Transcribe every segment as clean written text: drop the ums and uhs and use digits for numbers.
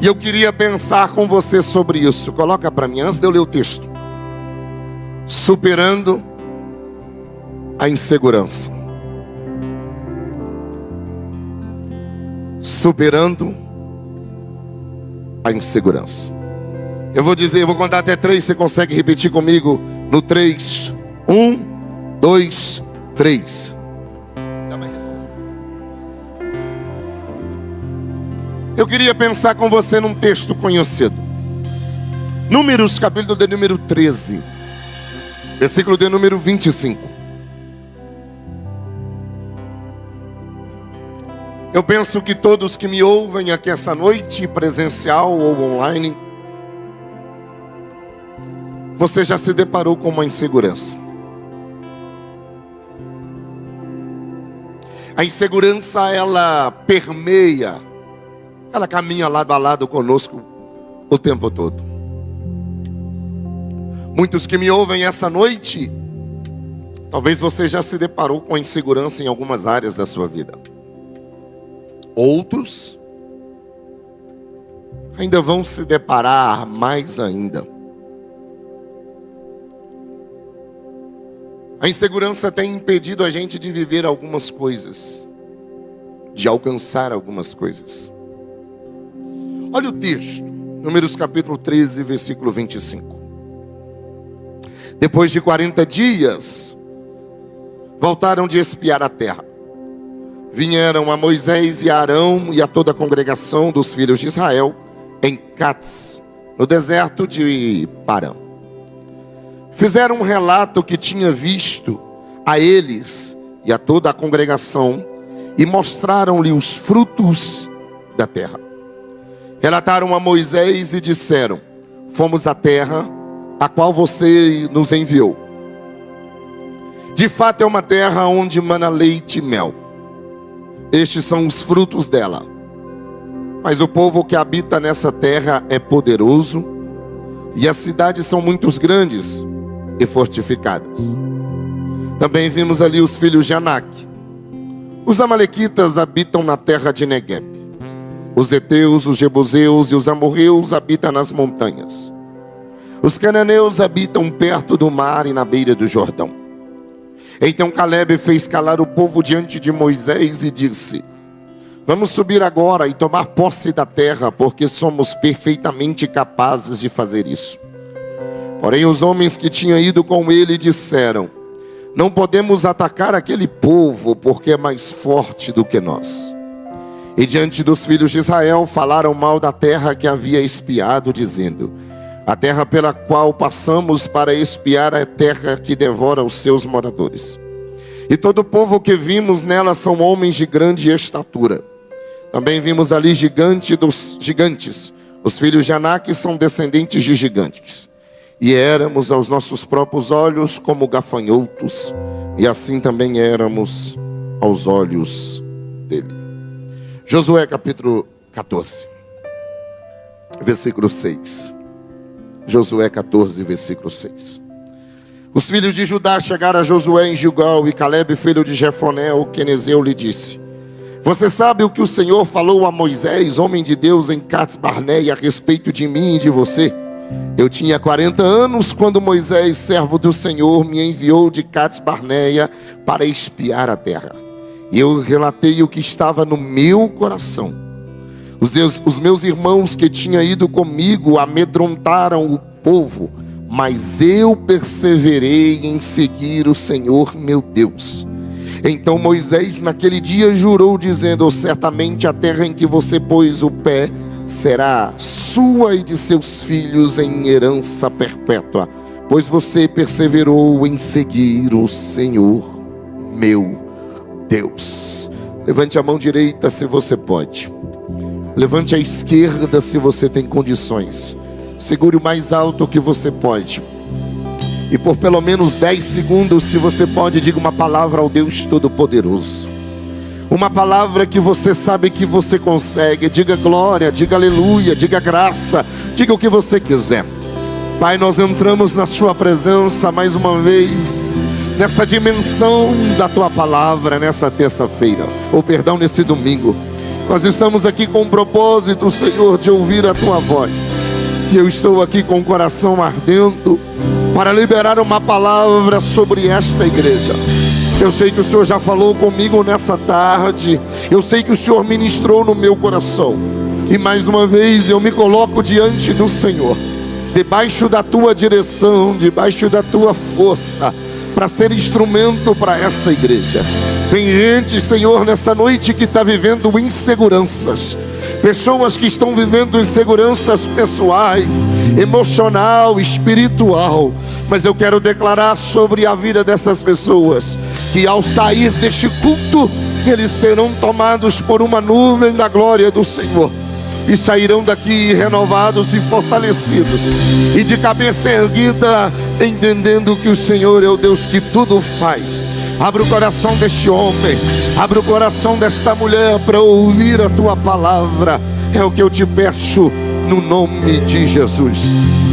E eu queria pensar com você sobre isso. Coloca para mim, antes de eu ler o texto. Superando a insegurança. Superando a insegurança. Eu vou contar até 3, você consegue repetir comigo? No 3, 1, 2, 3. Eu queria pensar com você num texto conhecido. Números, capítulo de número 13, versículo de número 25. Eu penso que todos que me ouvem aqui essa noite, presencial ou online, você já se deparou com uma insegurança. A insegurança, ela permeia, ela caminha lado a lado conosco o tempo todo. Muitos que me ouvem essa noite, talvez você já se deparou com a insegurança em algumas áreas da sua vida. Outros ainda vão se deparar mais ainda. A insegurança tem impedido a gente de viver algumas coisas, de alcançar algumas coisas. Olha o texto, Números capítulo 13, versículo 25. Depois de 40 dias, voltaram de espiar a terra. Vieram a Moisés e a Arão e a toda a congregação dos filhos de Israel em Cades, no deserto de Parã. Fizeram um relato que tinha visto a eles e a toda a congregação e mostraram-lhe os frutos da terra. Relataram a Moisés e disseram: fomos à terra a qual você nos enviou. De fato é uma terra onde mana leite e mel. Estes são os frutos dela. Mas o povo que habita nessa terra é poderoso, e as cidades são muito grandes e fortificadas. Também vimos ali os filhos de Anak. Os amalequitas habitam na terra de Negueb. Os heteus, os jebuseus e os amorreus habitam nas montanhas. Os cananeus habitam perto do mar e na beira do Jordão. Então Calebe fez calar o povo diante de Moisés e disse: vamos subir agora e tomar posse da terra, porque somos perfeitamente capazes de fazer isso. Porém os homens que tinham ido com ele disseram: não podemos atacar aquele povo, porque é mais forte do que nós. E diante dos filhos de Israel falaram mal da terra que havia espiado, dizendo: a terra pela qual passamos para espiar é terra que devora os seus moradores. E todo o povo que vimos nela são homens de grande estatura. Também vimos ali gigante dos gigantes. Os filhos de Anak são descendentes de gigantes. E éramos aos nossos próprios olhos como gafanhotos, e assim também éramos aos olhos dele. Josué capítulo 14, versículo 6. Josué 14, versículo 6. Os filhos de Judá chegaram a Josué em Gilgal, e Calebe, filho de Jefoné, o quenezeu, lhe disse: você sabe o que o Senhor falou a Moisés, homem de Deus, em Cades Barneia, a respeito de mim e de você? Eu tinha 40 anos quando Moisés, servo do Senhor, me enviou de Cades Barneia para espiar a terra. E eu relatei o que estava no meu coração. Os meus irmãos que tinham ido comigo amedrontaram o povo, mas eu perseverei em seguir o Senhor meu Deus. Então Moisés naquele dia jurou, dizendo: certamente a terra em que você pôs o pé será sua e de seus filhos em herança perpétua, pois você perseverou em seguir o Senhor meu Deus. Levante a mão direita se você pode. Levante a esquerda se você tem condições. Segure o mais alto que você pode. E por pelo menos 10 segundos, se você pode, diga uma palavra ao Deus Todo-Poderoso. Uma palavra que você sabe que você consegue. Diga glória, diga aleluia, diga graça, diga o que você quiser. Pai, nós entramos na sua presença mais uma vez, nessa dimensão da tua palavra, nessa terça-feira, ou perdão, nesse domingo. Nós estamos aqui com um propósito, Senhor, de ouvir a Tua voz. E eu estou aqui com o coração ardendo para liberar uma palavra sobre esta igreja. Eu sei que o Senhor já falou comigo nessa tarde. Eu sei que o Senhor ministrou no meu coração. E mais uma vez eu me coloco diante do Senhor, debaixo da Tua direção, debaixo da Tua força, para ser instrumento para essa igreja. Tem gente, Senhor, nessa noite que está vivendo inseguranças. Pessoas que estão vivendo inseguranças pessoais, emocional, espiritual. Mas eu quero declarar sobre a vida dessas pessoas que ao sair deste culto, eles serão tomados por uma nuvem da glória do Senhor. E sairão daqui renovados e fortalecidos, e de cabeça erguida, entendendo que o Senhor é o Deus que tudo faz. Abra o coração deste homem, abra o coração desta mulher para ouvir a Tua palavra. É o que eu te peço no nome de Jesus.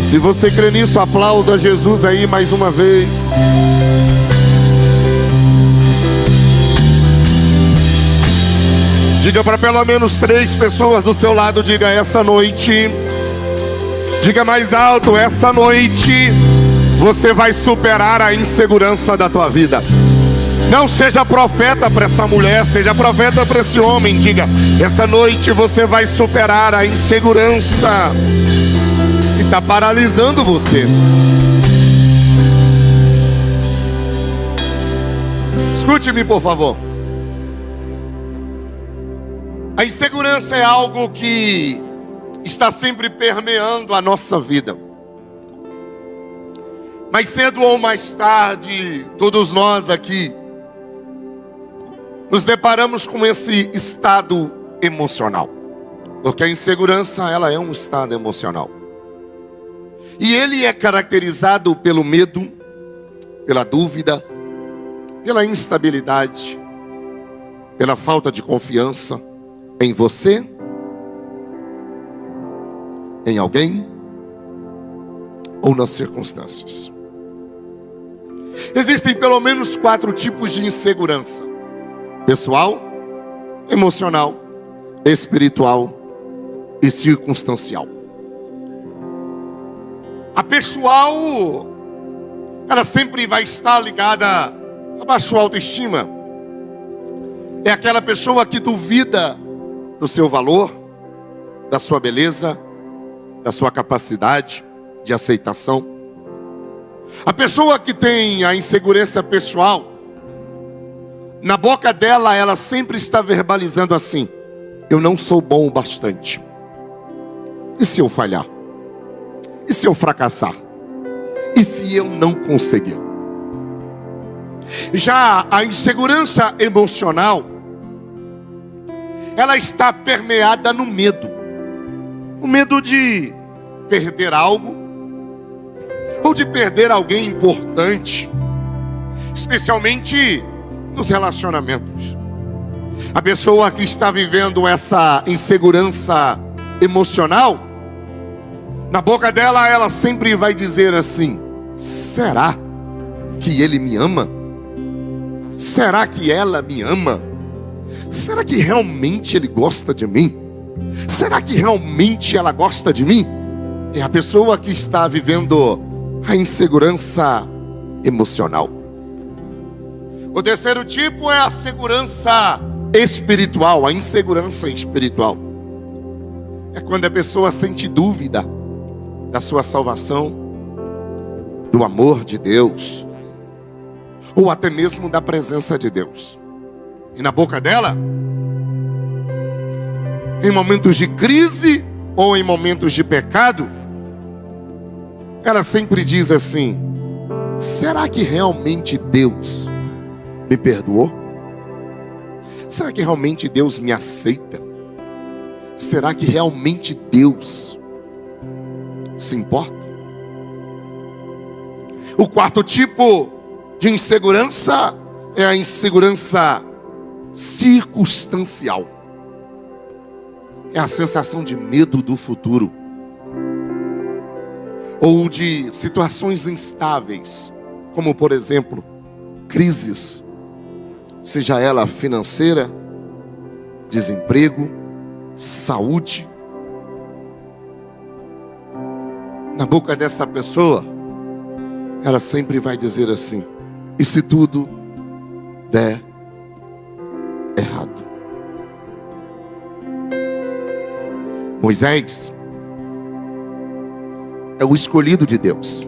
Se você crê nisso, aplauda Jesus aí mais uma vez. Diga para pelo menos 3 pessoas do seu lado, diga: essa noite, diga mais alto, essa noite você vai superar a insegurança da tua vida. Não seja profeta para essa mulher, seja profeta para esse homem. Diga: essa noite você vai superar a insegurança que está paralisando você. Escute-me, por favor. A insegurança é algo que está sempre permeando a nossa vida. Mais cedo ou mais tarde, todos nós aqui nos deparamos com esse estado emocional. Porque a insegurança, ela é um estado emocional. E ele é caracterizado pelo medo, pela dúvida, pela instabilidade, pela falta de confiança em você, em alguém ou nas circunstâncias. Existem pelo menos 4 tipos de insegurança: pessoal, emocional, espiritual e circunstancial. A pessoal, ela sempre vai estar ligada a baixa autoestima. É aquela pessoa que duvida do seu valor, da sua beleza, da sua capacidade de aceitação. A pessoa que tem a insegurança pessoal, na boca dela, ela sempre está verbalizando assim: eu não sou bom o bastante. E se eu falhar? E se eu fracassar? E se eu não conseguir? Já a insegurança emocional, ela está permeada no medo. O medo de perder algo, ou de perder alguém importante, especialmente nos relacionamentos. A pessoa que está vivendo essa insegurança emocional, na boca dela, ela sempre vai dizer assim: será que ele me ama? Será que ela me ama? Será que realmente ele gosta de mim? Será que realmente ela gosta de mim? É a pessoa que está vivendo a insegurança emocional. O terceiro tipo é a segurança espiritual, a insegurança espiritual. É quando a pessoa sente dúvida da sua salvação, do amor de Deus, ou até mesmo da presença de Deus. E na boca dela, em momentos de crise ou em momentos de pecado, ela sempre diz assim: será que realmente Deus me perdoou? Será que realmente Deus me aceita? Será que realmente Deus se importa? O quarto tipo de insegurança é a insegurança circunstancial. É a sensação de medo do futuro, ou de situações instáveis, como por exemplo, crises, seja ela financeira, desemprego, saúde. Na boca dessa pessoa, ela sempre vai dizer assim: e se tudo der errado? Moisés é o escolhido de Deus.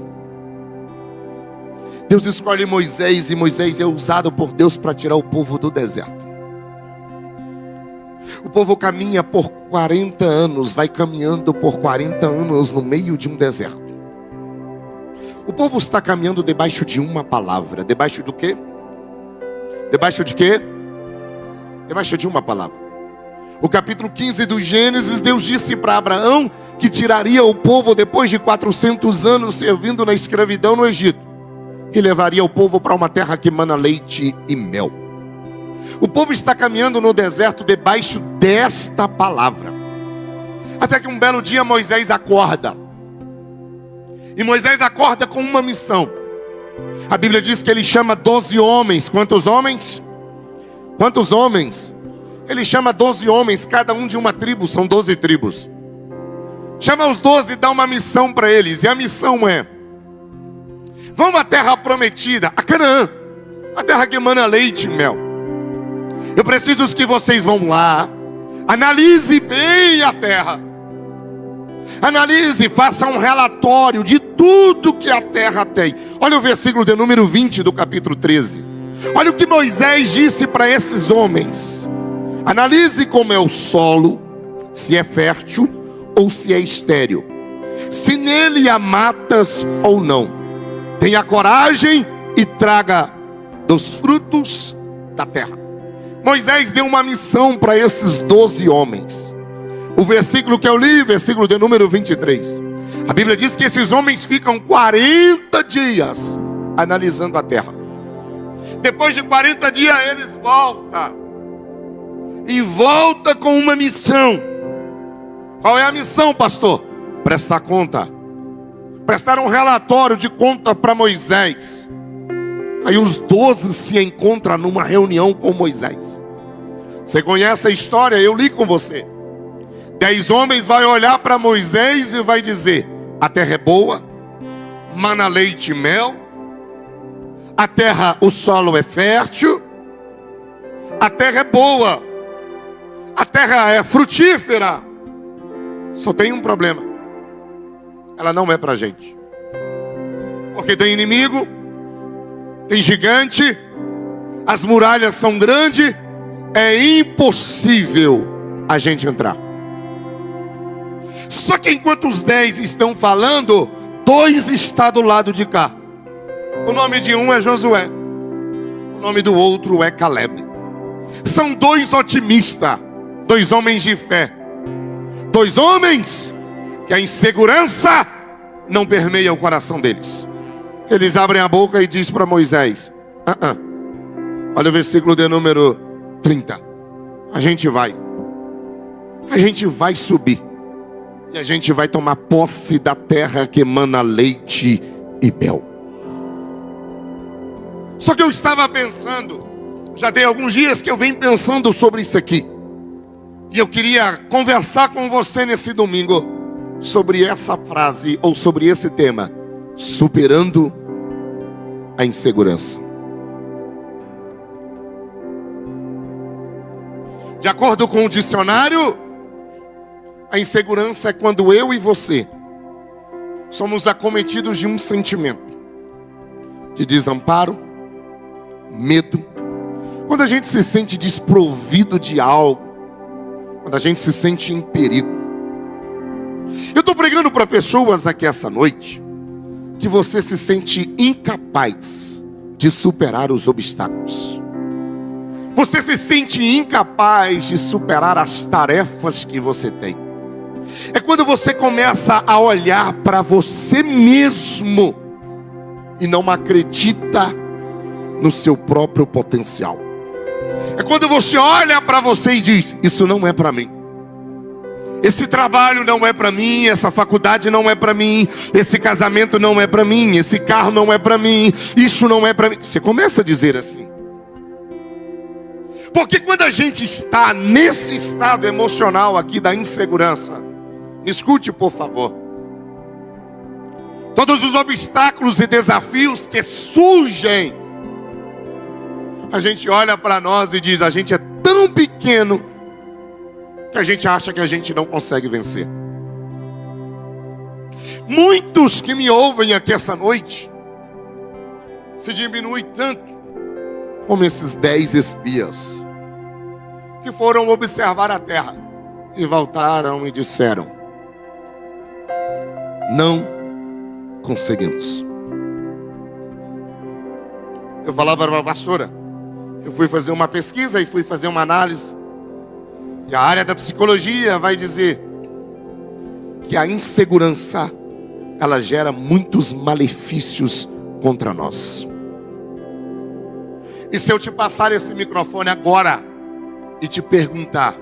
Deus escolhe Moisés, e Moisés é usado por Deus para tirar o povo do deserto. O povo caminha por 40 anos, vai caminhando por 40 anos no meio de um deserto. O povo está caminhando debaixo de uma palavra. Debaixo do quê? Debaixo de quê? Debaixo de uma palavra. O capítulo 15 do Gênesis, Deus disse para Abraão que tiraria o povo depois de 400 anos servindo na escravidão no Egito e levaria o povo para uma terra que mana leite e mel. O povo está caminhando no deserto debaixo desta palavra. Até que um belo dia Moisés acorda. E Moisés acorda com uma missão. A Bíblia diz que ele chama 12 homens. Quantos homens? Quantos homens? Ele chama 12 homens, cada um de uma tribo, são 12 tribos. Chama os 12 e dá uma missão para eles. E a missão é: vão à terra prometida, a Canaã, a terra que emana leite e mel. Eu preciso que vocês vão lá, analise bem a terra. Analise, faça um relatório de tudo que a terra tem. Olha o versículo de número 20 do capítulo 13. Olha o que Moisés disse para esses homens. Analise como é o solo, se é fértil ou se é estéril, se nele há matas ou não. Tenha coragem e traga dos frutos da terra. Moisés deu uma missão para esses 12 homens. O versículo que eu li, versículo de número 23. A Bíblia diz que esses homens ficam 40 dias analisando a terra. Depois de 40 dias eles voltam. E volta com uma missão. Qual é a missão, pastor? Prestar conta. Prestar um relatório de conta para Moisés. Aí os 12 se encontram numa reunião com Moisés. Você conhece a história? Eu li com você. 10 homens vai olhar para Moisés e vai dizer: a terra é boa, mana leite e mel. A terra, o solo é fértil. A terra é boa. A terra é frutífera. Só tem um problema: ela não é para a gente. Porque tem inimigo, tem gigante, as muralhas são grandes, é impossível a gente entrar. Só que enquanto os 10 estão falando, 2 estão do lado de cá. O nome de um é Josué, o nome do outro é Caleb. São 2 otimistas, 2 homens de fé, 2 homens que a insegurança não permeia o coração deles. Eles abrem a boca e dizem para Moisés: olha o versículo de número 30. A gente vai subir, e a gente vai tomar posse da terra que emana leite e mel. Só que eu estava pensando, já tem alguns dias que eu venho pensando sobre isso aqui, e eu queria conversar com você nesse domingo sobre essa frase, ou sobre esse tema: superando a insegurança. De acordo com o dicionário, a insegurança é quando eu e você somos acometidos de um sentimento de desamparo, medo, quando a gente se sente desprovido de algo, quando a gente se sente em perigo. Eu estou pregando para pessoas aqui essa noite que você se sente incapaz de superar os obstáculos. Você se sente incapaz de superar as tarefas que você tem. É quando você começa a olhar para você mesmo e não acredita no seu próprio potencial. É quando você olha para você e diz: isso não é para mim. Esse trabalho não é para mim, essa faculdade não é para mim, esse casamento não é para mim, esse carro não é para mim, isso não é para mim. Você começa a dizer assim. Porque quando a gente está nesse estado emocional aqui da insegurança, me escute por favor, todos os obstáculos e desafios que surgem, a gente olha para nós e diz: a gente é tão pequeno que a gente acha que a gente não consegue vencer. Muitos que me ouvem aqui essa noite se diminui tanto como esses 10 espias que foram observar a terra e voltaram e disseram: não conseguimos. Eu falava para a pastora, eu fui fazer uma pesquisa e fui fazer uma análise, e a área da psicologia vai dizer que a insegurança, ela gera muitos malefícios contra nós. E se eu te passar esse microfone agora e te perguntar: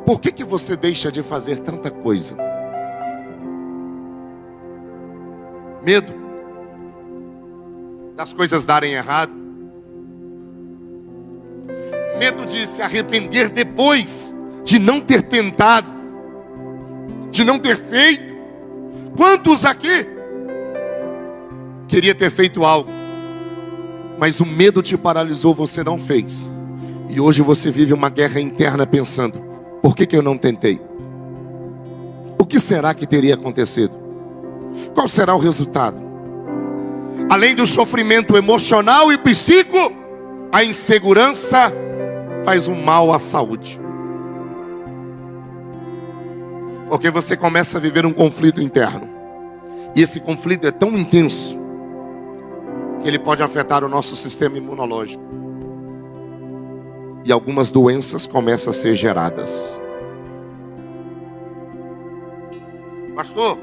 por que você deixa de fazer tanta coisa? Medo das coisas darem errado, medo de se arrepender depois de não ter tentado, de não ter feito. Quantos aqui queria ter feito algo, mas o medo te paralisou, você não fez, e hoje você vive uma guerra interna pensando: por que eu não tentei? O que será que teria acontecido? Qual será o resultado? Além do sofrimento emocional e psíquico, a insegurança faz um mal à saúde. Porque você começa a viver um conflito interno. E esse conflito é tão intenso que ele pode afetar o nosso sistema imunológico. E algumas doenças começam a ser geradas. Pastor,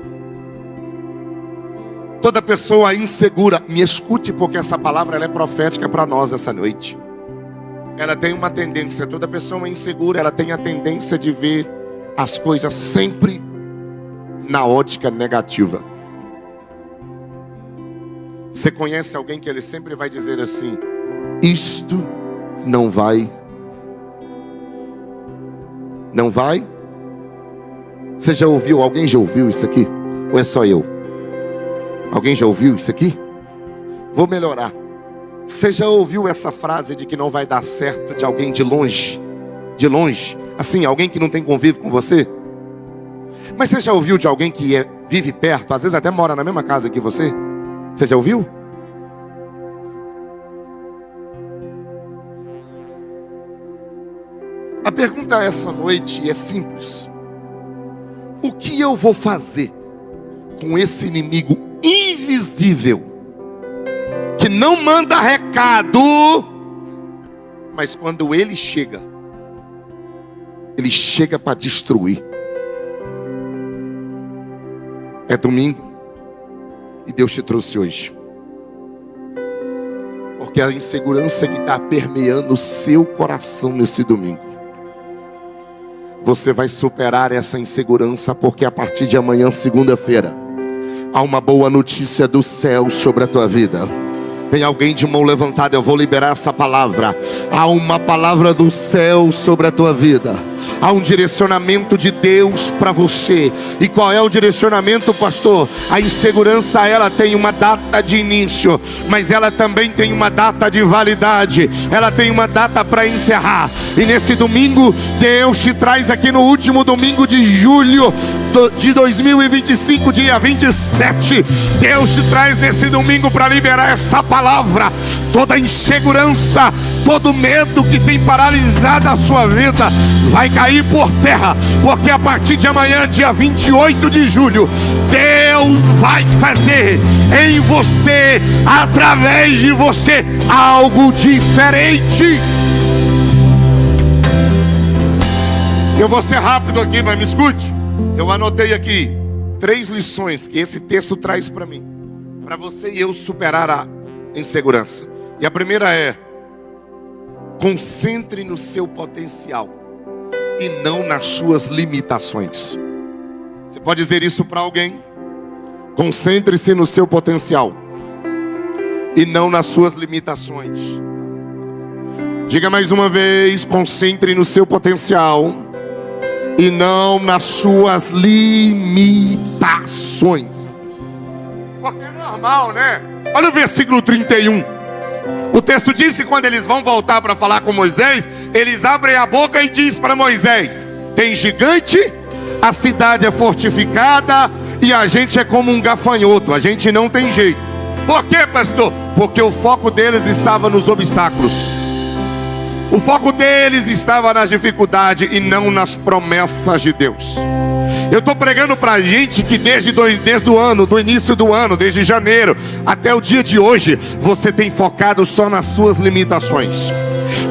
toda pessoa insegura, me escute, porque essa palavra ela é profética para nós essa noite. Ela tem uma tendência, toda pessoa insegura, ela tem a tendência de ver as coisas sempre na ótica negativa. Você conhece alguém que ele sempre vai dizer assim: isto não vai. Não vai? Você já ouviu? Alguém já ouviu isso aqui? Ou é só eu? Alguém já ouviu isso aqui? Vou melhorar. Você já ouviu essa frase de que não vai dar certo de alguém de longe? De longe? Assim, alguém que não tem convívio com você? Mas você já ouviu de alguém que vive perto? Às vezes até mora na mesma casa que você? Você já ouviu? A pergunta essa noite é simples: o que eu vou fazer com esse inimigo invisível, que não manda recado, mas quando ele chega para destruir? É domingo e Deus te trouxe hoje, porque a insegurança que está permeando o seu coração nesse domingo, você vai superar essa insegurança, porque a partir de amanhã, segunda-feira, há uma boa notícia do céu sobre a tua vida. Tem alguém de mão levantada? Eu vou liberar essa palavra. Há uma palavra do céu sobre a tua vida. Há um direcionamento de Deus para você. E qual é o direcionamento, pastor? A insegurança, ela tem uma data de início, mas ela também tem uma data de validade. Ela tem uma data para encerrar. E nesse domingo, Deus te traz aqui no último domingo de julho de 2025, dia 27. Deus te traz nesse domingo para liberar essa palavra. Toda insegurança, todo medo que tem paralisado a sua vida vai cair por terra, porque a partir de amanhã, dia 28 de julho, Deus vai fazer em você, através de você, algo diferente. Eu vou ser rápido aqui, mas me escute. Eu anotei aqui 3 lições que esse texto traz para mim, para você e eu superar a insegurança. E a primeira é: concentre no seu potencial e não nas suas limitações. Você pode dizer isso para alguém? Concentre-se no seu potencial e não nas suas limitações. Diga mais uma vez: concentre no seu potencial e não nas suas limitações. Porque é normal, né? Olha o versículo 31. O texto diz que quando eles vão voltar para falar com Moisés, eles abrem a boca e diz para Moisés: tem gigante, a cidade é fortificada e a gente é como um gafanhoto, a gente não tem jeito. Por quê, pastor? Porque o foco deles estava nos obstáculos. O foco deles estava na dificuldade e não nas promessas de Deus. Eu estou pregando para a gente que desde o ano, do início do ano, desde janeiro até o dia de hoje, você tem focado só nas suas limitações.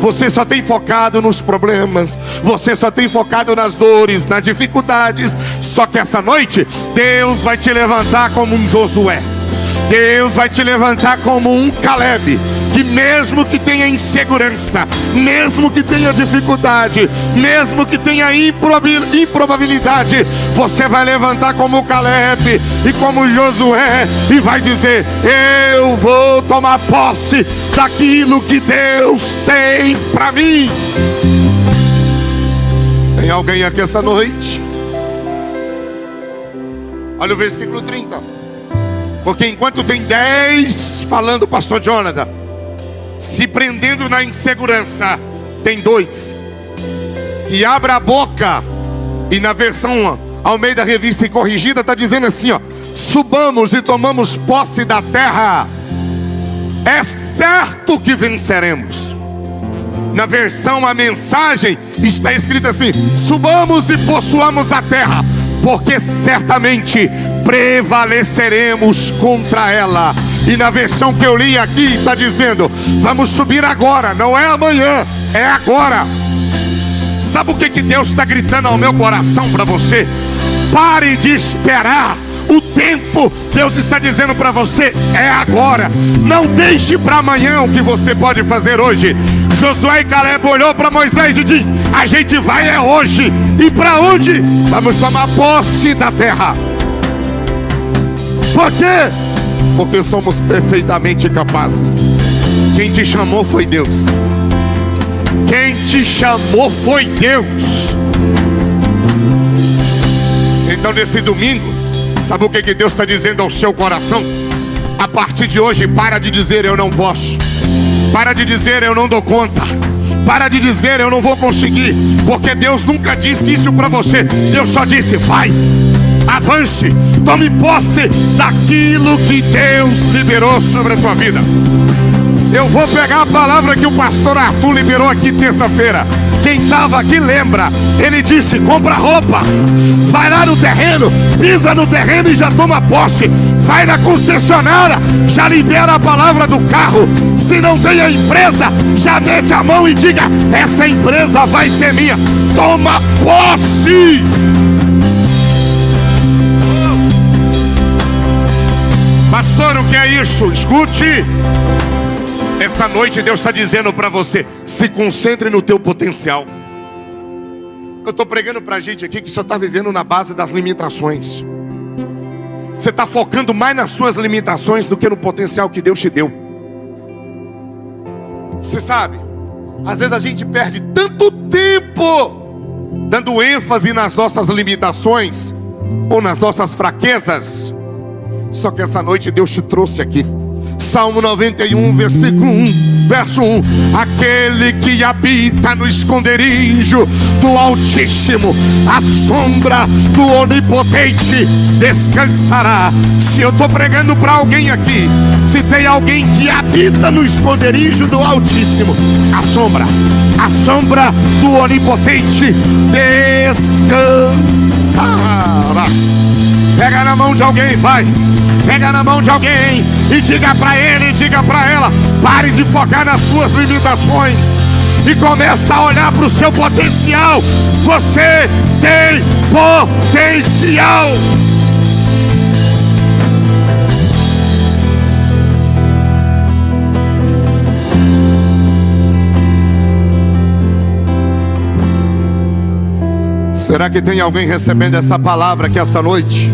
Você só tem focado nos problemas. Você só tem focado nas dores, nas dificuldades. Só que essa noite, Deus vai te levantar como um Josué. Deus vai te levantar como um Caleb, que mesmo que tenha insegurança, mesmo que tenha dificuldade, mesmo que tenha improbabilidade, você vai levantar como Caleb e como Josué e vai dizer: eu vou tomar posse daquilo que Deus tem para mim. Tem alguém aqui essa noite? Olha o versículo 30. Porque enquanto tem 10 falando, pastor Jonathan, se prendendo na insegurança, tem 2 que abre a boca. E na versão Almeida Revista e Corrigida está dizendo assim, ó: subamos e tomamos posse da terra, é certo que venceremos. Na versão A Mensagem está escrito assim: subamos e possuamos a terra, porque certamente prevaleceremos contra ela. E na versão que eu li aqui está dizendo: vamos subir agora, não é amanhã, é agora. Sabe o que Deus está gritando ao meu coração para você? Pare de esperar o tempo. Deus está dizendo para você: é agora. Não deixe para amanhã o que você pode fazer hoje. Josué e Caleb olhou para Moisés e diz: a gente vai é hoje. E para onde? Vamos tomar posse da terra. Por quê? Porque somos perfeitamente capazes. Quem te chamou foi Deus. Quem te chamou foi Deus. Então nesse domingo, sabe o que Deus está dizendo ao seu coração? A partir de hoje, para de dizer eu não posso. Para de dizer eu não dou conta. Para de dizer eu não vou conseguir. Porque Deus nunca disse isso para você. Deus só disse: vai, avance, tome posse daquilo que Deus liberou sobre a tua vida. Eu vou pegar a palavra que o pastor Arthur liberou aqui terça-feira. Quem estava aqui lembra. Ele disse: compra roupa, vai lá no terreno, pisa no terreno e já toma posse. Vai na concessionária, já libera a palavra do carro. Se não tem a empresa, já mete a mão e diga: essa empresa vai ser minha. Toma posse. Pastor, o que é isso? Escute. Essa noite Deus está dizendo para você: se concentre no teu potencial. Eu estou pregando para a gente aqui que só está vivendo na base das limitações. Você está focando mais nas suas limitações do que no potencial que Deus te deu. Você sabe, às vezes a gente perde tanto tempo dando ênfase nas nossas limitações ou nas nossas fraquezas. Só que essa noite Deus te trouxe aqui. Salmo 91, versículo 1, verso 1. Aquele que habita no esconderijo do Altíssimo, a sombra do Onipotente descansará. Se eu estou pregando para alguém aqui, se tem alguém que habita no esconderijo do Altíssimo, a sombra do Onipotente descansará. Pega na mão de alguém, vai. Pega na mão de alguém e diga para ele, diga para ela: pare de focar nas suas limitações e começa a olhar para o seu potencial. Você tem potencial. Será que tem alguém recebendo essa palavra aqui essa noite?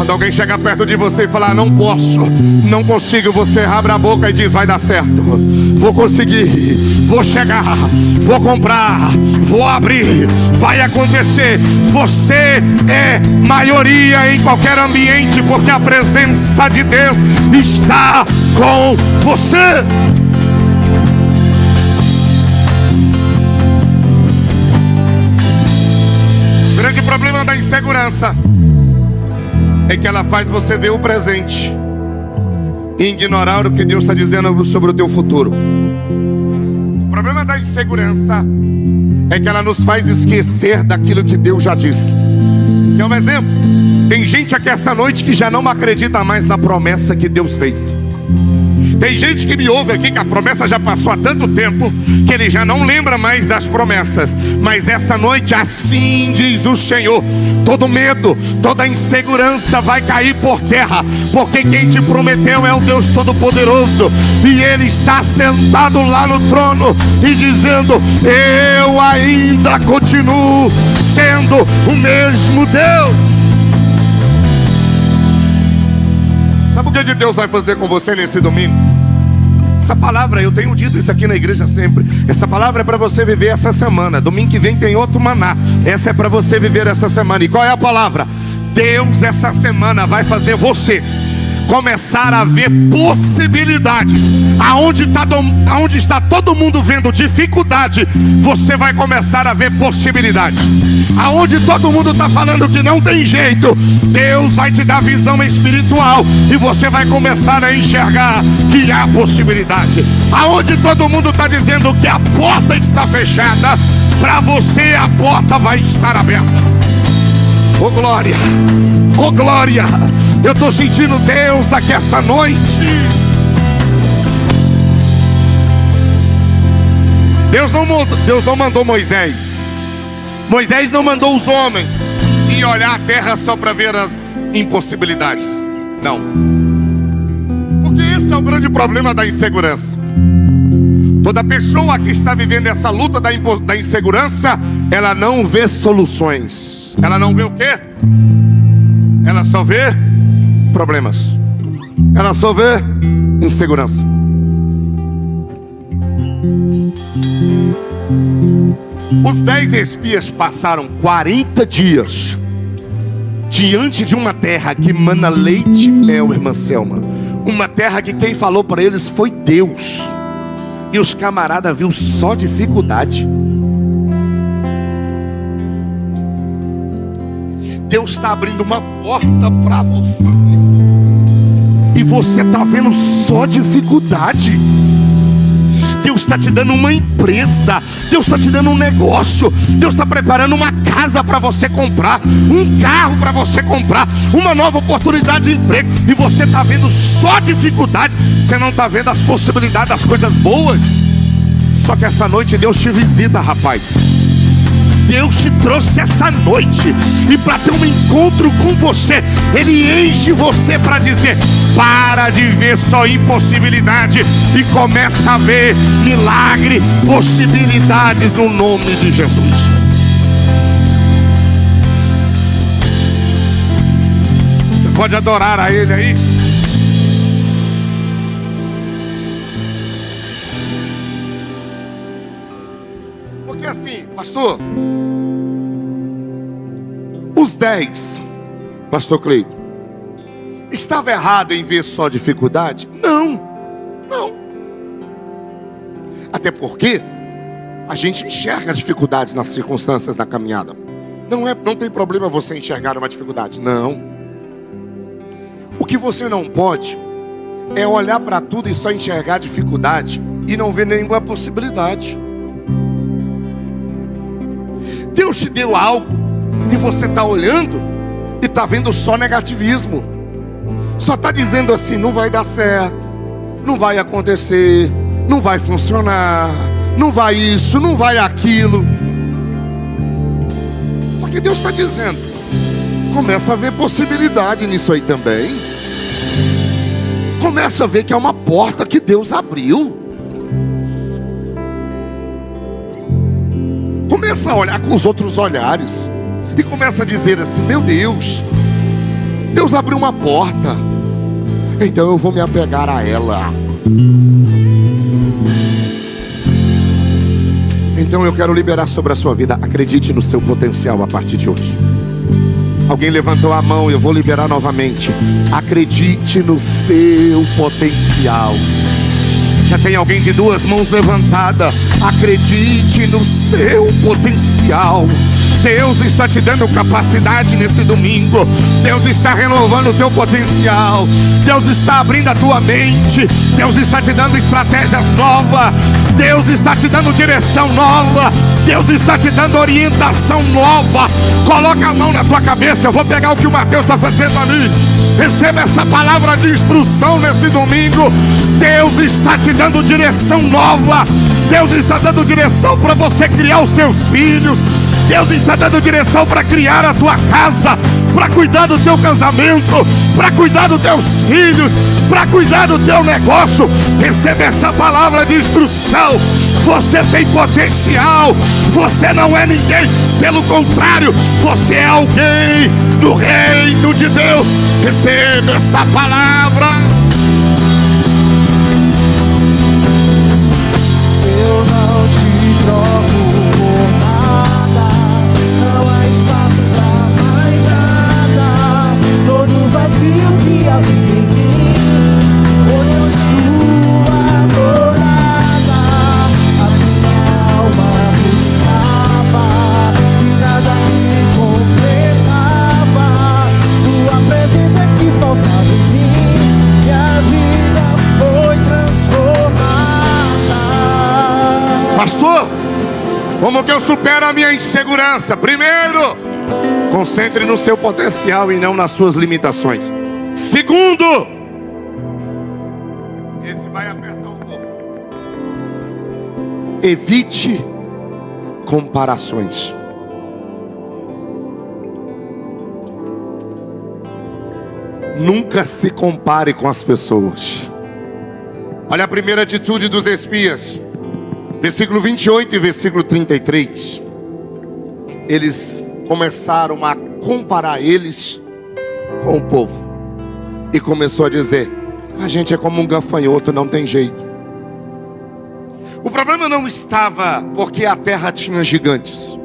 Quando alguém chegar perto de você e falar: não posso, não consigo, você abre a boca e diz: vai dar certo, vou conseguir, vou chegar, vou comprar, vou abrir, vai acontecer. Você é maioria em qualquer ambiente, porque a presença de Deus está com você. O grande problema da insegurança é que ela faz você ver o presente e ignorar o que Deus está dizendo sobre o teu futuro. O problema da insegurança é que ela nos faz esquecer daquilo que Deus já disse. Quer um exemplo? Tem gente aqui essa noite que já não acredita mais na promessa que Deus fez. Tem gente que me ouve aqui que a promessa já passou há tanto tempo que ele já não lembra mais das promessas. Mas essa noite, assim diz o Senhor, todo medo, toda insegurança vai cair por terra, porque quem te prometeu é o Deus Todo-Poderoso, e Ele está sentado lá no trono e dizendo: eu ainda continuo sendo o mesmo Deus. Sabe o que Deus vai fazer com você nesse domingo? Essa palavra, eu tenho dito isso aqui na igreja sempre. Essa palavra é para você viver essa semana. Domingo que vem tem outro maná. Essa é para você viver essa semana. E qual é a palavra? Deus essa semana vai fazer você começar a ver possibilidades. Aonde está todo mundo vendo dificuldade, você vai começar a ver possibilidades. Aonde todo mundo está falando que não tem jeito, Deus vai te dar visão espiritual e você vai começar a enxergar que há possibilidade. Aonde todo mundo está dizendo que a porta está fechada, para você a porta vai estar aberta. Oh glória, oh glória. Eu estou sentindo Deus aqui essa noite. Deus não mandou Moisés. Moisés não mandou os homens ir olhar a terra só para ver as impossibilidades. Não. Porque esse é o grande problema da insegurança. Toda pessoa que está vivendo essa luta da insegurança, ela não vê soluções. Ela não vê o quê? Ela só vê problemas. Ela só vê insegurança. Os 10 espias passaram 40 dias diante de uma terra que mana leite e mel, irmã Selma. Uma terra que quem falou para eles foi Deus. E os camaradas viu só dificuldade. Deus está abrindo uma porta para você e você está vendo só dificuldade. Deus está te dando uma empresa, Deus está te dando um negócio, Deus está preparando uma casa para você comprar, um carro para você comprar, uma nova oportunidade de emprego, e você está vendo só dificuldade. Você não está vendo as possibilidades das coisas boas. Só que essa noite Deus te visita, rapaz. Deus te trouxe essa noite, e para ter um encontro com você, Ele enche você para dizer: para de ver só impossibilidade e começa a ver milagre, possibilidades no nome de Jesus. Você pode adorar a Ele aí? Porque assim, pastor, os 10, pastor Cleito, estava errado em ver só dificuldade? Não, não. Até porque a gente enxerga dificuldades nas circunstâncias da caminhada. Não tem problema você enxergar uma dificuldade, não. O que você não pode é olhar para tudo e só enxergar dificuldade e não ver nenhuma possibilidade. Deus te deu algo e você está olhando e está vendo só negativismo. Só está dizendo assim: não vai dar certo, não vai acontecer, não vai funcionar, não vai isso, não vai aquilo. Só que Deus está dizendo: começa a ver possibilidade nisso aí também. Começa a ver que é uma porta que Deus abriu. Começa a olhar com os outros olhares e começa a dizer assim: meu Deus, Deus abriu uma porta, então eu vou me apegar a ela. Então eu quero liberar sobre a sua vida. Acredite no seu potencial a partir de hoje. Alguém levantou a mão, eu vou liberar novamente. Acredite no seu potencial. Já tem alguém de duas mãos levantadas. Acredite no seu potencial. Deus está te dando capacidade nesse domingo. Deus está renovando o teu potencial. Deus está abrindo a tua mente. Deus está te dando estratégias novas. Deus está te dando direção nova. Deus está te dando orientação nova. Coloca a mão na tua cabeça. Eu vou pegar o que o Mateus está fazendo ali. Receba essa palavra de instrução nesse domingo. Deus está te dando direção nova. Deus está dando direção para você criar os teus filhos. Deus está dando direção para criar a tua casa, para cuidar do teu casamento, para cuidar dos teus filhos, para cuidar do teu negócio. Receba essa palavra de instrução. Você tem potencial. Você não é ninguém. Pelo contrário, você é alguém do reino de Deus. Receba essa palavra. Eu não te troco por nada. Não há espaço pra mais nada. Todo vazio que havia em mim, hoje é sua morada. A minha alma buscava e nada me completava. Tua presença que faltava em mim, e a vida foi transformada. Pastor, como que eu supero a minha insegurança? Primeiro, concentre no seu potencial e não nas suas limitações. Segundo, esse vai apertar um pouco. Evite comparações. Nunca se compare com as pessoas. Olha a primeira atitude dos espias. Versículo 28 e versículo 33. Eles começaram a comparar eles com o povo. E começou a dizer: a gente é como um gafanhoto, não tem jeito. O problema não estava porque a terra tinha gigantes.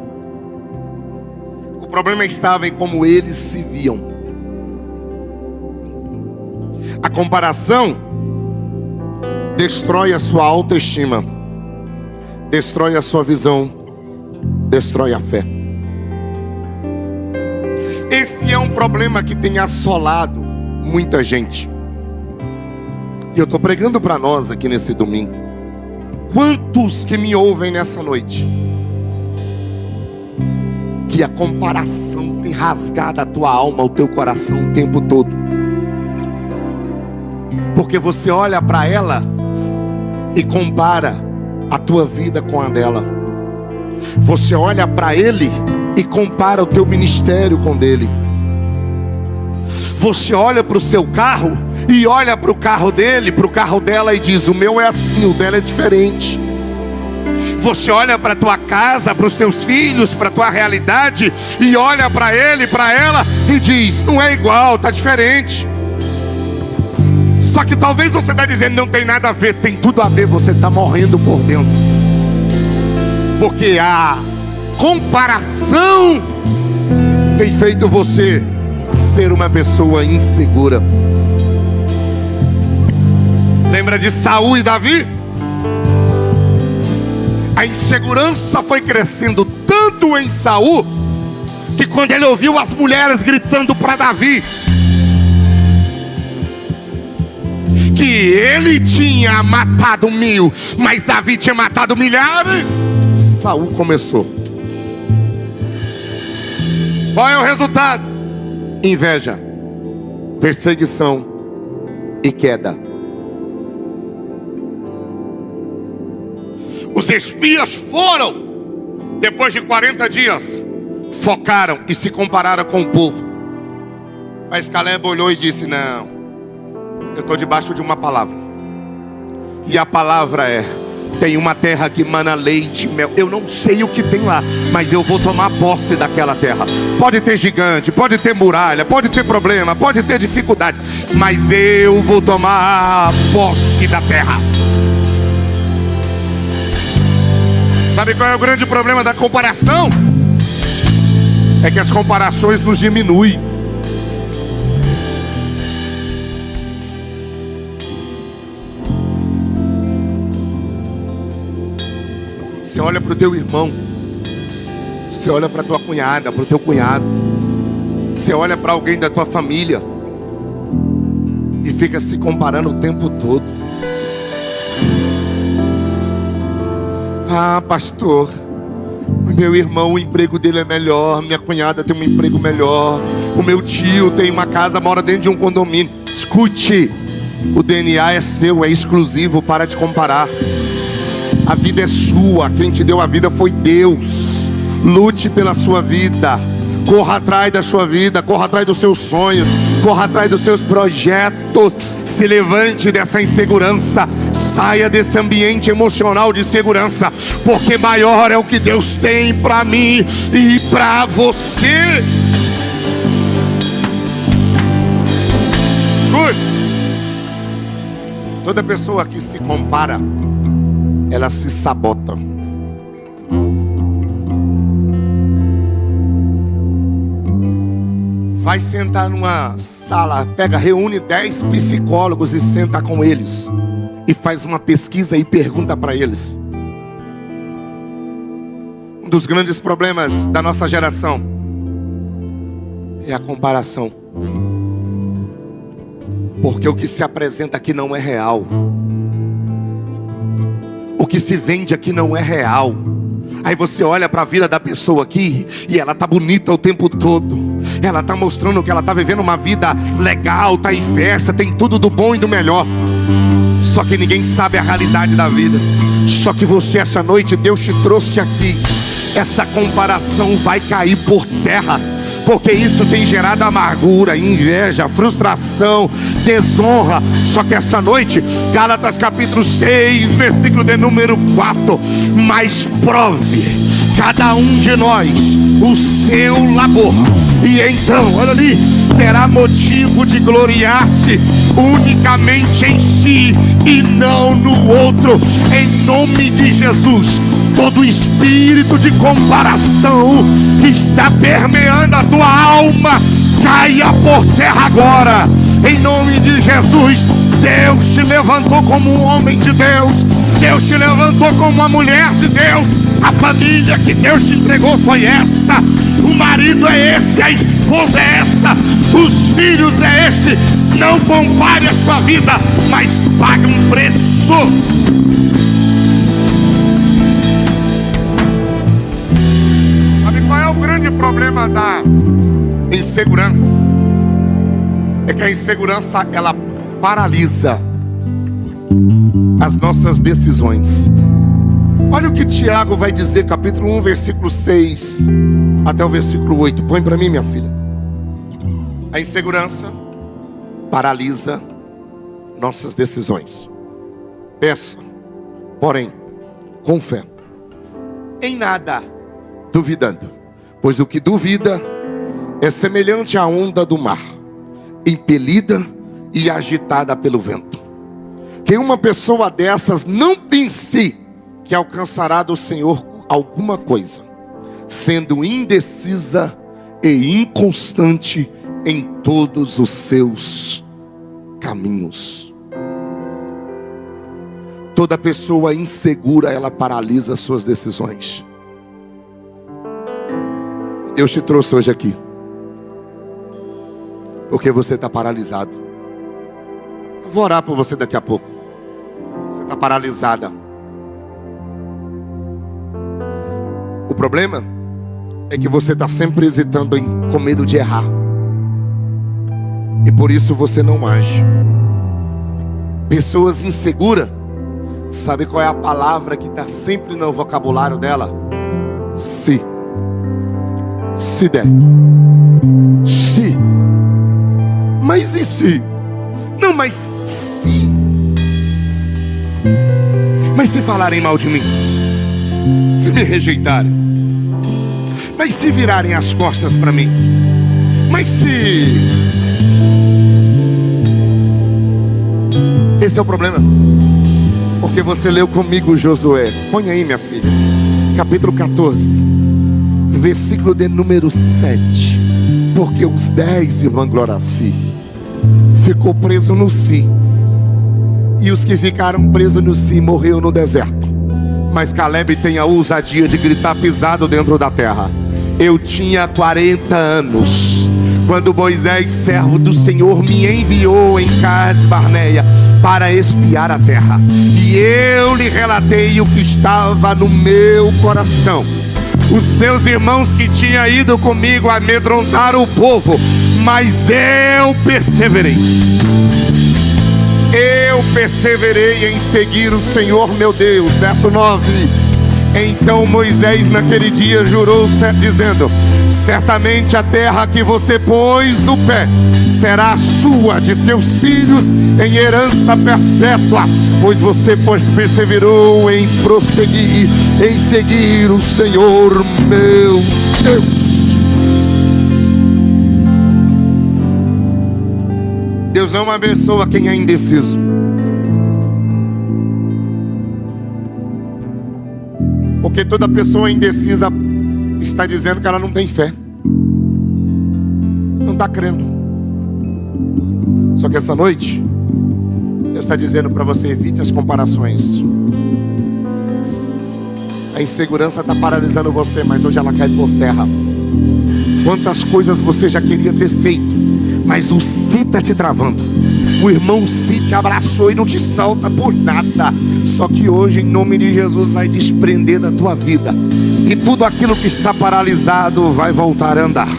O problema estava em como eles se viam. A comparação destrói a sua autoestima, destrói a sua visão, destrói a fé. Esse é um problema que tem assolado muita gente. E eu estou pregando para nós aqui nesse domingo. Quantos que me ouvem nessa noite, que a comparação tem rasgado a tua alma, o teu coração o tempo todo? Porque você olha para ela e compara a tua vida com a dela. Você olha para ele e compara o teu ministério com o dele. Você olha para o seu carro e olha para o carro dele, para o carro dela e diz: o meu é assim, o dela é diferente. Você olha para a tua casa, para os teus filhos, para a tua realidade e olha para ele, para ela e diz: não é igual, está diferente. Só que talvez você está dizendo: não tem nada a ver. Tem tudo a ver, você está morrendo por dentro. Porque a comparação tem feito você ser uma pessoa insegura. Lembra de Saul e Davi? A insegurança foi crescendo tanto em Saul, que quando ele ouviu as mulheres gritando para Davi que ele tinha matado 1000, mas Davi tinha matado milhares, Saul começou. Qual é o resultado? Inveja, perseguição e queda. Os espias foram, depois de 40 dias, focaram e se compararam com o povo. Mas Caleb olhou e disse: não, eu estou debaixo de uma palavra. E a palavra é: Tem uma terra que mana leite e mel. Eu não sei o que tem lá, mas eu vou tomar posse daquela terra. Pode ter gigante, pode ter muralha, pode ter problema, pode ter dificuldade, mas eu vou tomar posse da terra. Sabe qual é o grande problema da comparação? É que as comparações nos diminuem. Você olha para o teu irmão, você olha para a tua cunhada, para o teu cunhado, você olha para alguém da tua família e fica se comparando o tempo todo. Ah, pastor, meu irmão, o emprego dele é melhor, minha cunhada tem um emprego melhor, o meu tio tem uma casa, mora dentro de um condomínio. Escute, o DNA é seu, é exclusivo, para de comparar. A vida é sua, quem te deu a vida foi Deus. Lute pela sua vida, corra atrás da sua vida, corra atrás dos seus sonhos, corra atrás dos seus projetos. Se levante dessa insegurança, saia desse ambiente emocional de segurança, porque maior é o que Deus tem para mim e para você. Toda pessoa que se compara, ela se sabota. Vai sentar numa sala, reúne 10 psicólogos e senta com eles e faz uma pesquisa e pergunta para eles. Um dos grandes problemas da nossa geração é a comparação. Porque o que se apresenta aqui não é real. O que se vende aqui não é real. Aí você olha para a vida da pessoa aqui e ela tá bonita o tempo todo. Ela tá mostrando que ela tá vivendo uma vida legal, tá em festa, tem tudo do bom e do melhor. Só que ninguém sabe a realidade da vida. Só que você, essa noite, Deus te trouxe aqui. Essa comparação vai cair por terra, porque isso tem gerado amargura, inveja, frustração, desonra. Só que essa noite, Gálatas capítulo 6, versículo de número 4: mas prove cada um de nós o seu labor, e então, olha ali, terá motivo de gloriar-se unicamente em si e não no outro. Em nome de Jesus, todo espírito de comparação que está permeando a tua alma, caia por terra agora. Em nome de Jesus, Deus te levantou como um homem de Deus. Deus te levantou como uma mulher de Deus. A família que Deus te entregou foi essa. O marido é esse, a esposa é essa, os filhos é esse. Não compare a sua vida, mas pague um preço. Sabe qual é o grande problema da insegurança? É que a insegurança, ela paralisa as nossas decisões. Olha o que Tiago vai dizer, capítulo 1, versículo 6 até o versículo 8. Põe para mim, minha filha. A insegurança paralisa nossas decisões. Peça, porém, com fé, em nada duvidando, pois o que duvida é semelhante à onda do mar, impelida e agitada pelo vento. Que uma pessoa dessas não pense que alcançará do Senhor alguma coisa, sendo indecisa e inconstante em todos os seus caminhos. Toda pessoa insegura, ela paralisa as suas decisões. Deus te trouxe hoje aqui porque você está paralisado. Eu vou orar por você daqui a pouco. Você está paralisada. O problema é que você está sempre hesitando com medo de errar, e por isso você não age. Pessoas inseguras, sabe qual é a palavra que está sempre no vocabulário dela? Se der. Se. Mas e se? Não, mas se. Mas se falarem mal de mim, se me rejeitarem, mas se virarem as costas para mim, mas se... Esse é o problema. Porque você leu comigo Josué. Põe aí, minha filha. Capítulo 14, versículo de número 7. Porque os 10, irmã Gloraci, ficou preso no Si. E os que ficaram presos no Si morreram no deserto. Mas Caleb tem a ousadia de gritar pisado dentro da terra. Eu tinha 40 anos quando Moisés, servo do Senhor, me enviou em Cades Barneia para espiar a terra. E eu lhe relatei o que estava no meu coração. Os meus irmãos que tinham ido comigo amedrontaram o povo, mas eu perseverei. Eu perseverei em seguir o Senhor meu Deus. Verso 9. Então Moisés naquele dia jurou, dizendo: certamente a terra que você pôs o pé será sua, de seus filhos, em herança perpétua, pois você perseverou em prosseguir, em seguir o Senhor meu Deus. Deus não abençoa quem é indeciso. Porque toda pessoa indecisa está dizendo que ela não tem fé, não está crendo. Só que essa noite Deus está dizendo para você: evite as comparações. A insegurança está paralisando você, mas hoje ela cai por terra. Quantas coisas você já queria ter feito, mas o Si está te travando. O irmão Si te abraçou e não te solta por nada. Só que hoje, em nome de Jesus, vai desprender da tua vida, e tudo aquilo que está paralisado vai voltar a andar.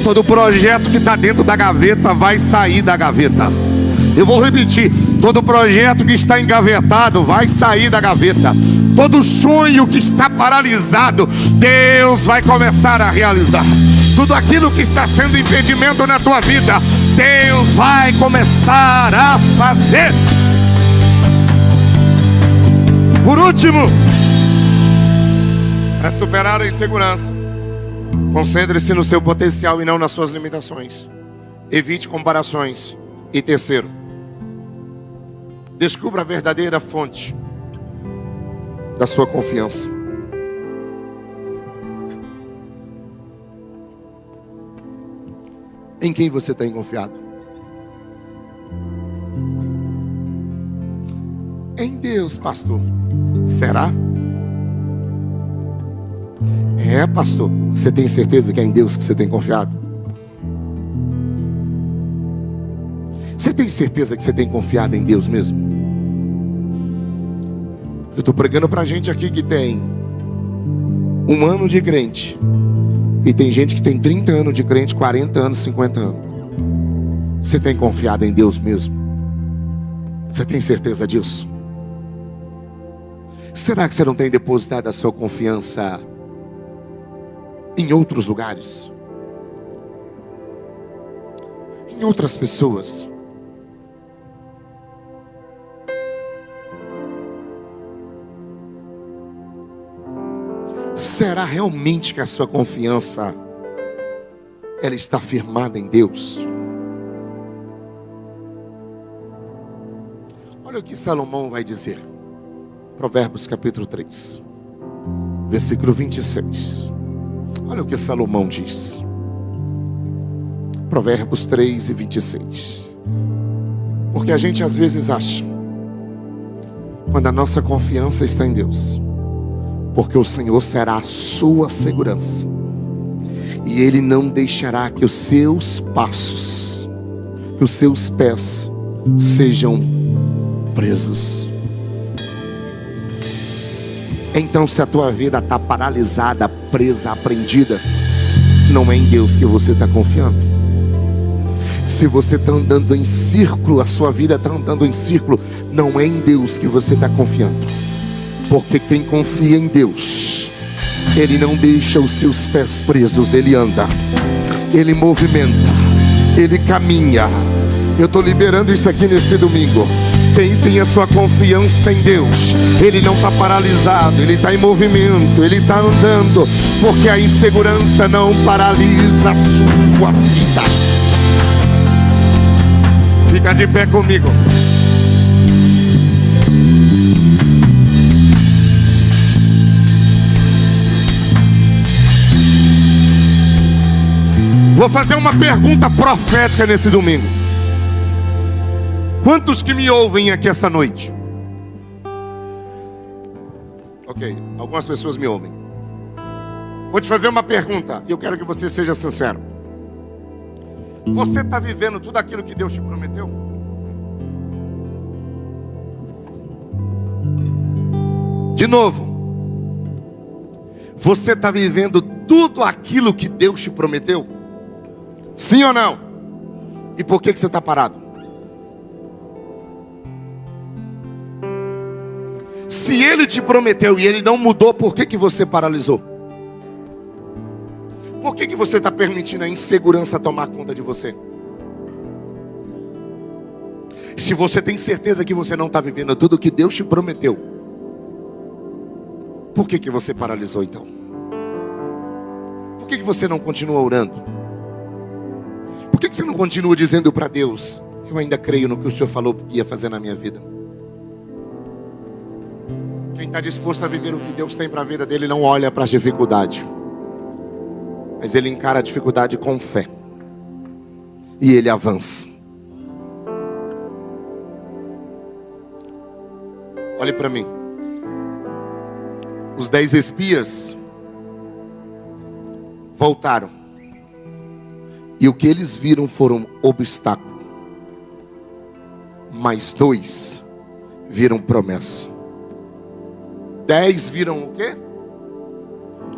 Todo projeto que está dentro da gaveta vai sair da gaveta. Eu vou repetir: todo projeto que está engavetado vai sair da gaveta. Todo sonho que está paralisado, Deus vai começar a realizar. Tudo aquilo que está sendo impedimento na tua vida, Deus vai começar a fazer. Por último, para superar a insegurança, concentre-se no seu potencial e não nas suas limitações. Evite comparações. E terceiro, descubra a verdadeira fonte da sua confiança. Em quem você tem confiado? Em Deus, pastor. Será? É, pastor. Você tem certeza que é em Deus que você tem confiado? Você tem certeza que você tem confiado em Deus mesmo? Eu estou pregando para gente aqui que tem 1 ano de crente, e tem gente que tem 30 anos de crente, 40 anos, 50 anos. Você tem confiado em Deus mesmo? Você tem certeza disso? Será que você não tem depositado a sua confiança em outros lugares? Em outras pessoas? Será realmente que a sua confiança ela está firmada em Deus? Olha o que Salomão vai dizer. Provérbios capítulo 3, versículo 26. Olha o que Salomão diz. Provérbios 3 e 26. Porque a gente às vezes acha, quando a nossa confiança está em Deus, porque o Senhor será a sua segurança, e Ele não deixará que os seus passos, que os seus pés sejam presos. Então, se a tua vida está paralisada, presa, apreendida, não é em Deus que você está confiando. Se você está andando em círculo, a sua vida está andando em círculo, não é em Deus que você está confiando. Porque quem confia em Deus, Ele não deixa os seus pés presos, Ele anda, Ele movimenta, Ele caminha. Eu estou liberando isso aqui nesse domingo. Quem tem a sua confiança em Deus, ele não está paralisado, ele está em movimento, ele está andando, porque a insegurança não paralisa a sua vida. Fica de pé comigo. Vou fazer uma pergunta profética nesse domingo. Quantos que me ouvem aqui essa noite? Ok, algumas pessoas me ouvem. Vou te fazer uma pergunta e eu quero que você seja sincero. Você está vivendo tudo aquilo que Deus te prometeu? De novo. Você está vivendo tudo aquilo que Deus te prometeu? Sim ou não? E por que você está parado? Se Ele te prometeu e Ele não mudou, por que você paralisou? Por que você está permitindo a insegurança tomar conta de você? Se você tem certeza que você não está vivendo tudo o que Deus te prometeu, por que você paralisou então? Por que você não continua orando? Por que você não continua dizendo para Deus: eu ainda creio no que o Senhor falou que ia fazer na minha vida? Quem está disposto a viver o que Deus tem para a vida dele não olha para as dificuldades, mas ele encara a dificuldade com fé e ele avança. Olhe para mim. Os 10 espias voltaram. E o que eles viram foram obstáculos. Mas 2 viram promessa. 10 viram o quê?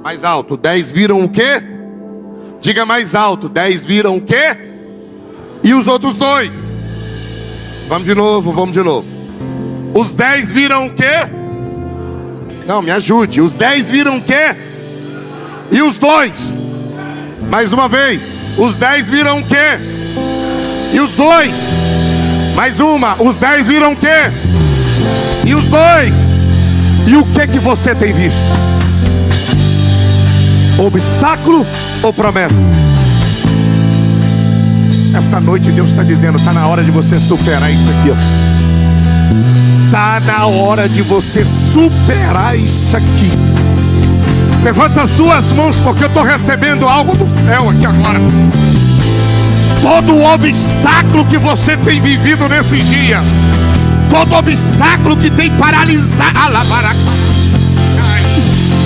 Mais alto. 10 viram o quê? Diga mais alto. 10 viram o quê? E os outros 2? Vamos de novo, vamos de novo. Os 10 viram o quê? Não, me ajude. Os 10 viram o quê? E os 2? Mais uma vez. Os 10 viram o quê? E os 2? Mais uma. Os 10 viram o quê? E os 2? E o que você tem visto? Obstáculo ou promessa? Essa noite Deus está dizendo: está na hora de você superar isso aqui, ó. Está na hora de você superar isso aqui. Levanta as duas mãos, porque eu estou recebendo algo do céu aqui agora. Todo o obstáculo que você tem vivido nesses dias, todo obstáculo que tem paralisado,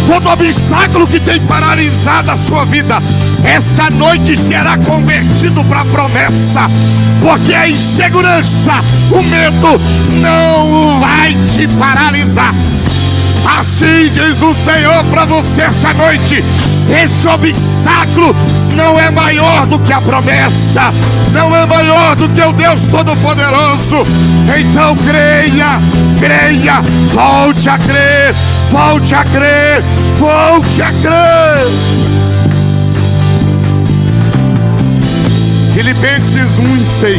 todo obstáculo que tem paralisado a sua vida, essa noite será convertido para promessa, porque a insegurança, o medo não vai te paralisar. Assim diz o Senhor para você essa noite: esse obstáculo não é maior do que a promessa, não é maior do que o Deus Todo-Poderoso. Então creia, creia, volte a crer, volte a crer, volte a crer. Filipenses 1:6.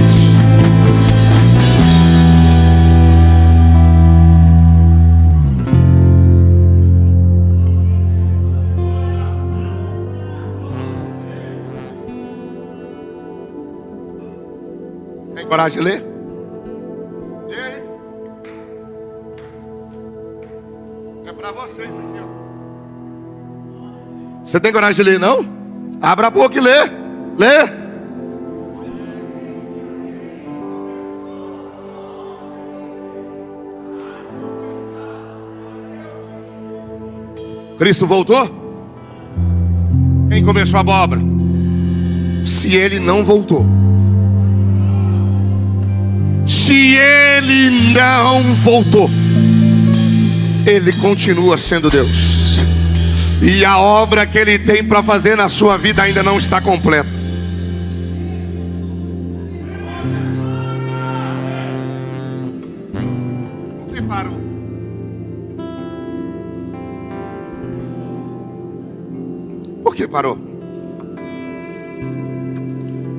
Tem coragem de ler? E aí? É para vocês aqui, ó. Você tem coragem de ler, não? Abra a boca e lê. Lê. Cristo voltou? Quem começou a obra? Se Ele não voltou, se Ele não voltou, Ele continua sendo Deus. E a obra que Ele tem para fazer na sua vida ainda não está completa. Por que parou? Por que parou?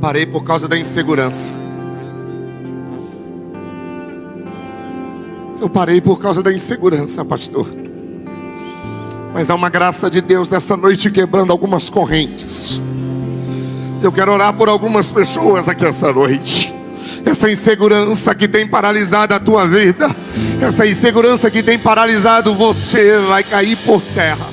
Parei por causa da insegurança. Eu parei por causa da insegurança, pastor. Mas há uma graça de Deus nessa noite quebrando algumas correntes. Eu quero orar por algumas pessoas aqui essa noite. Essa insegurança que tem paralisado a tua vida, essa insegurança que tem paralisado você, vai cair por terra.